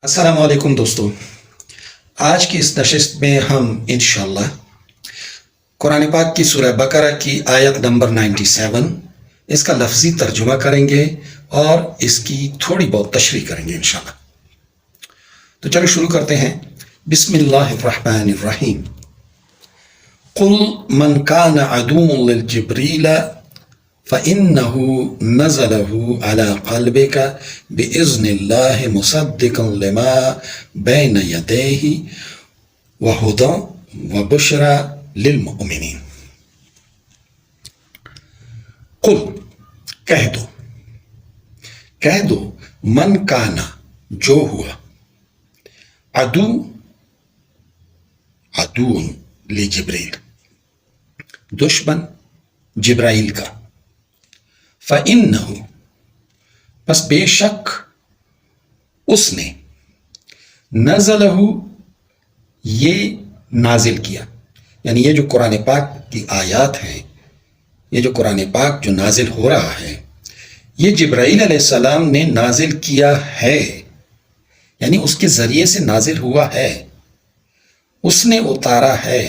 السلام علیکم دوستو، آج کی اس نشست میں ہم انشاءاللہ قرآن پاک کی سورہ بقرہ کی آیت نمبر 97 اس کا لفظی ترجمہ کریں گے اور اس کی تھوڑی بہت تشریح کریں گے انشاءاللہ۔ تو چلو شروع کرتے ہیں۔ بسم اللہ الرحمن الرحیم۔ قل من كان عدو للجبریل فإنه نزله على قلبك بإذن الله مصدقا لما بين يديه وهدى وبشرى للمؤمنين۔ قل کہہ دو من کانا جو ہوا عدو لجبریل دشمن جبرائیل کا، فَإِنَّهُ پس بے شک اس نے نزلہ یہ نازل کیا، یعنی یہ جو قرآن پاک کی آیات ہیں، یہ جو قرآن پاک جو نازل ہو رہا ہے یہ جبرائیل علیہ السلام نے نازل کیا ہے، یعنی اس کے ذریعے سے نازل ہوا ہے، اس نے اتارا ہے۔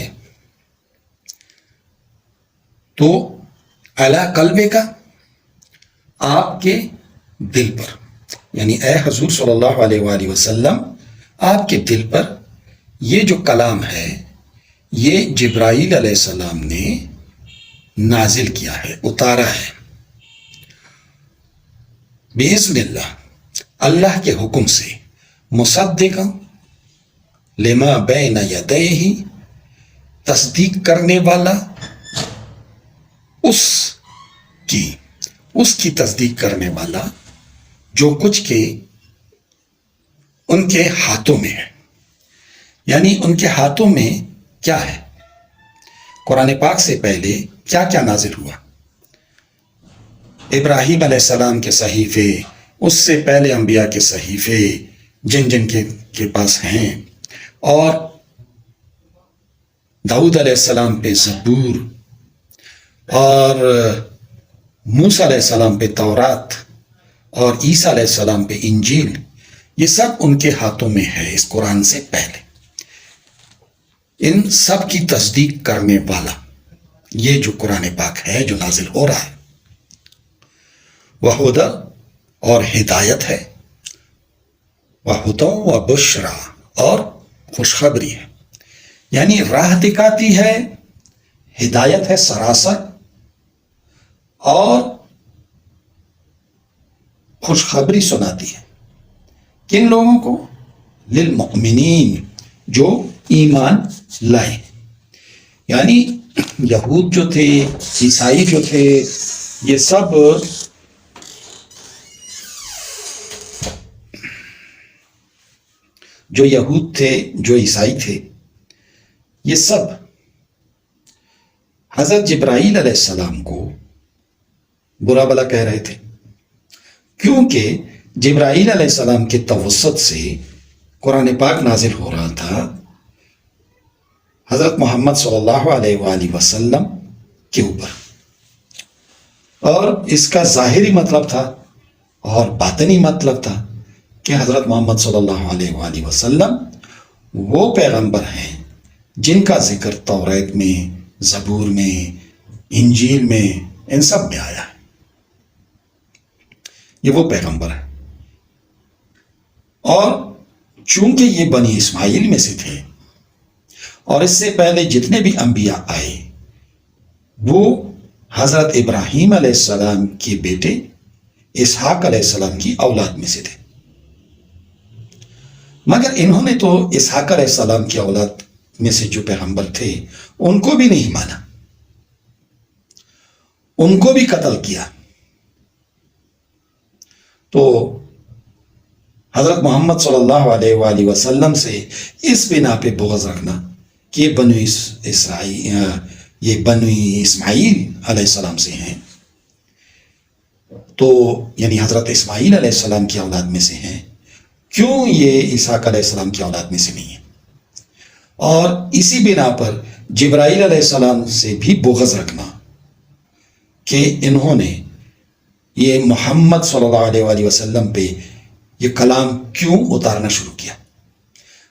تو علی قلبے کا آپ کے دل پر، یعنی اے حضور صلی اللہ علیہ وآلہ وسلم آپ کے دل پر یہ جو کلام ہے یہ جبرائیل علیہ السلام نے نازل کیا ہے، اتارا ہے۔ بِإِذْنِ اللہ اللہ کے حکم سے، مصدقا لما بین یدیہ تصدیق کرنے والا اس کی تصدیق کرنے والا جو کچھ کے ان کے ہاتھوں میں ہے، یعنی ان کے ہاتھوں میں کیا ہے؟ قرآن پاک سے پہلے کیا کیا نازل ہوا؟ ابراہیم علیہ السلام کے صحیفے، اس سے پہلے انبیاء کے صحیفے جن جن کے پاس ہیں، اور داؤد علیہ السلام پہ زبور، اور موسیٰ علیہ السلام پہ تورات، اور عیسیٰ علیہ السلام پہ انجیل، یہ سب ان کے ہاتھوں میں ہے اس قرآن سے پہلے۔ ان سب کی تصدیق کرنے والا یہ جو قرآن پاک ہے جو نازل ہو رہا ہے، وہدی اور ہدایت ہے، وہدی و بشرا اور خوشخبری ہے، یعنی راہ دکھاتی ہے، ہدایت ہے سراسر، اور خوشخبری سناتی ہے۔ کن لوگوں کو؟ للمؤمنین جو ایمان لائے، یعنی یہود جو تھے، عیسائی جو تھے، یہ سب جو یہود تھے، جو عیسائی تھے، یہ سب حضرت جبرائیل علیہ السلام کو برا بلا کہہ رہے تھے، کیونکہ جبرائیل علیہ السلام کے توسط سے قرآن پاک نازل ہو رہا تھا حضرت محمد صلی اللہ علیہ وآلہ وسلم کے اوپر، اور اس کا ظاہری مطلب تھا اور باطنی مطلب تھا کہ حضرت محمد صلی اللہ علیہ وآلہ وسلم وہ پیغمبر ہیں جن کا ذکر توریت میں، زبور میں، انجیل میں، ان سب میں آیا ہے، یہ وہ پیغمبر ہے۔ اور چونکہ یہ بنی اسماعیل میں سے تھے، اور اس سے پہلے جتنے بھی انبیاء آئے وہ حضرت ابراہیم علیہ السلام کے بیٹے اسحاق علیہ السلام کی اولاد میں سے تھے، مگر انہوں نے تو اسحاق علیہ السلام کی اولاد میں سے جو پیغمبر تھے ان کو بھی نہیں مانا، ان کو بھی قتل کیا۔ تو حضرت محمد صلی اللہ علیہ وآلہ وسلم سے اس بنا پہ بغض رکھنا کہ یہ بنی اسماعیل علیہ السلام سے ہیں، تو یعنی حضرت اسماعیل علیہ السلام کی اولاد میں سے ہیں، کیوں یہ اسحاق علیہ السلام کی اولاد میں سے نہیں ہے؟ اور اسی بنا پر جبرائیل علیہ السلام سے بھی بغض رکھنا کہ انہوں نے یہ محمد صلی اللہ علیہ وآلہ وسلم پہ یہ کلام کیوں اتارنا شروع کیا؟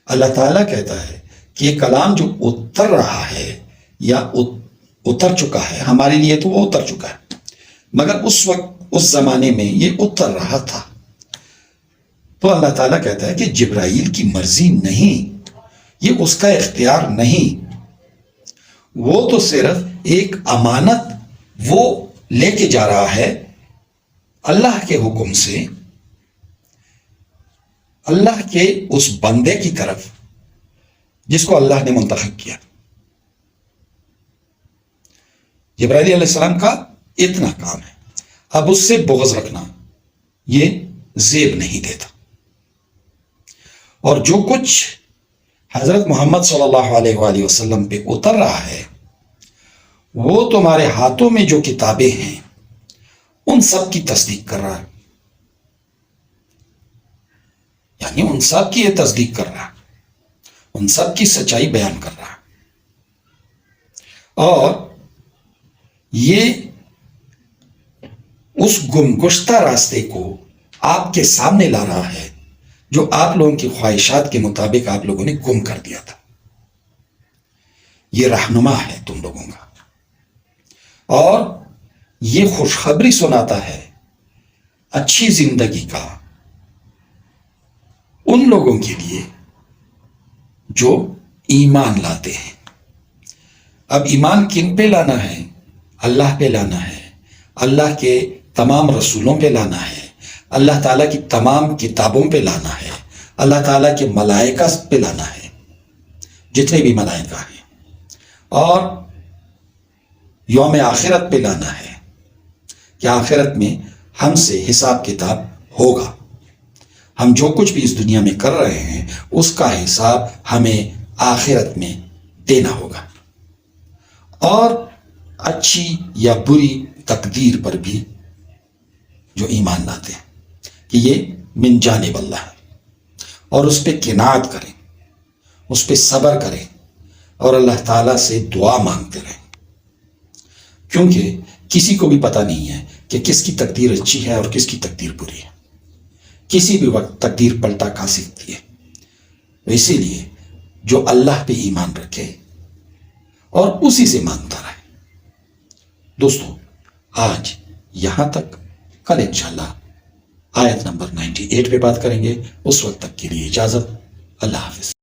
اللہ تعالیٰ کہتا ہے کہ یہ کلام جو اتر رہا ہے یا اتر چکا ہے، ہمارے لیے تو وہ اتر چکا ہے، مگر اس وقت اس زمانے میں یہ اتر رہا تھا. تو اللہ تعالیٰ کہتا ہے کہ جبرائیل کی مرضی نہیں، یہ اس کا اختیار نہیں، وہ تو صرف ایک امانت وہ لے کے جا رہا ہے اللہ کے حکم سے، اللہ کے اس بندے کی طرف جس کو اللہ نے منتخب کیا. جبرائیل علیہ السلام کا اتنا کام ہے. اب اس سے بغض رکھنا یہ زیب نہیں دیتا. اور جو کچھ حضرت محمد صلی اللہ علیہ وآلہ وسلم پہ اتر رہا ہے، وہ تمہارے ہاتھوں میں جو کتابیں ہیں ان سب کی تصدیق کر رہا ہے. یعنی ان سب کی یہ تصدیق کر رہا ہے، ان سب کی سچائی بیان کر رہا ہے. اور یہ اس گمگشتہ راستے کو آپ کے سامنے لا رہا ہے جو آپ لوگوں کی خواہشات کے مطابق آپ لوگوں نے گم کر دیا تھا. یہ رہنما ہے تم لوگوں کا، اور یہ خوشخبری سناتا ہے اچھی زندگی کا ان لوگوں کے لیے جو ایمان لاتے ہیں. اب ایمان کن پہ لانا ہے؟ اللہ پہ لانا ہے، اللہ کے تمام رسولوں پہ لانا ہے، اللہ تعالیٰ کی تمام کتابوں پہ لانا ہے، اللہ تعالیٰ کے ملائکہ پہ لانا ہے، جتنے بھی ملائکہ ہیں، اور یوم آخرت پہ لانا ہے کہ آخرت میں ہم سے حساب کتاب ہوگا. ہم جو کچھ بھی اس دنیا میں کر رہے ہیں اس کا حساب ہمیں آخرت میں دینا ہوگا. اور اچھی یا بری تقدیر پر بھی جو ایمان لاتے ہیں کہ یہ من جانب اللہ ہے، اور اس پہ قناعت کریں، اس پہ صبر کریں، اور اللہ تعالیٰ سے دعا مانگتے رہیں، کیونکہ کسی کو بھی پتہ نہیں ہے کہ کس کی تقدیر اچھی ہے اور کس کی تقدیر بری ہے. کسی بھی وقت تقدیر پلٹا کھا سکتی ہے. اسی لیے جو اللہ پہ ایمان رکھے اور اسی سے مانگتا رہے. دوستو، آج یہاں تک. کل انشاءاللہ آیت نمبر 98 پہ بات کریں گے. اس وقت تک کے لیے اجازت. اللہ حافظ.